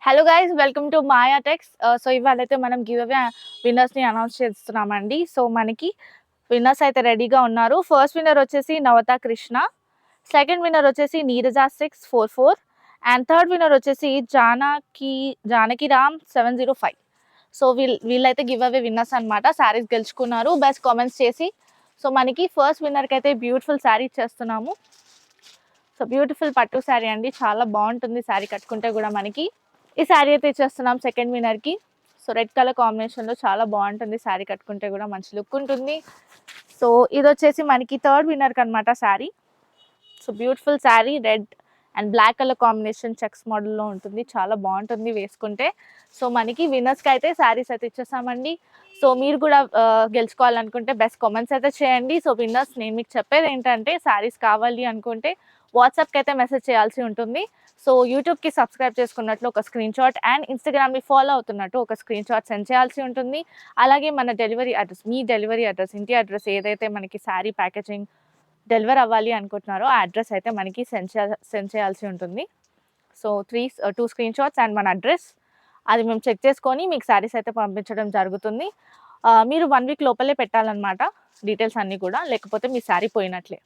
Hello guys, welcome to Maya Techs. So ఇవాళైతే మనం give away విన్నర్స్ని అనౌన్స్ చేస్తున్నామండి. సో మనకి విన్నర్స్ అయితే రెడీగా ఉన్నారు. ఫస్ట్ విన్నర్ వచ్చేసి నవత కృష్ణ, సెకండ్ విన్నర్ వచ్చేసి నీరజ 644 అండ్ థర్డ్ విన్నర్ వచ్చేసి జానకి రామ్ 705. సో వీళ్ళైతే గివ్ అవే విన్నర్స్ అనమాట. శారీస్ గెలుచుకున్నారు బెస్ట్ కామెంట్స్ చేసి. సో మనకి ఫస్ట్ విన్నర్కి అయితే బ్యూటిఫుల్ శారీ ఇచ్చేస్తున్నాము. సో బ్యూటిఫుల్ పట్టు శారీ అండి, చాలా బాగుంటుంది శారీ కట్టుకుంటే కూడా. మనకి ఈ శారీ అయితే ఇచ్చేస్తున్నాం సెకండ్ విన్నర్కి. సో రెడ్ కలర్ కాంబినేషన్లో చాలా బాగుంటుంది శారీ కట్టుకుంటే కూడా, మంచి లుక్ ఉంటుంది. సో ఇది వచ్చేసి మనకి థర్డ్ విన్నర్కి అనమాట sari. So beautiful sari, red and black colour combination checks మోడల్లో ఉంటుంది, చాలా బాగుంటుంది వేసుకుంటే. సో మనకి విన్నర్స్కి అయితే శారీస్ అయితే ఇచ్చేసామండి. సో మీరు కూడా గెలుచుకోవాలనుకుంటే బెస్ట్ కామెంట్స్ అయితే చేయండి. సో విన్నర్స్ నేను మీకు చెప్పేది ఏంటంటే, శారీస్ కావాలి అనుకుంటే వాట్సాప్కి అయితే మెసేజ్ చేయాల్సి ఉంటుంది. సో యూట్యూబ్కి సబ్స్క్రైబ్ చేసుకున్నట్లు ఒక స్క్రీన్ షాట్ అండ్ ఇన్స్టాగ్రామ్ని ఫాలో అవుతున్నట్టు ఒక స్క్రీన్ షాట్ సెండ్ చేయాల్సి ఉంటుంది. అలాగే మన డెలివరీ అడ్రస్, మీ డెలివరీ అడ్రస్, ఇంటి అడ్రస్ ఏదైతే మనకి శారీ ప్యాకేజింగ్ డెలివర్ అవ్వాలి అనుకుంటున్నారో ఆ అడ్రస్ అయితే మనకి సెండ్ చేయాల్సి ఉంటుంది. సో 2 స్క్రీన్ షాట్స్ అండ్ మన అడ్రస్ అది మేము చెక్ చేసుకొని మీకు శారీస్ అయితే పంపించడం జరుగుతుంది. మీరు 1 వీక్ లోపలే పెట్టాలన్నమాట డీటెయిల్స్ అన్నీ కూడా, లేకపోతే మీ శారీ పోయినట్లే.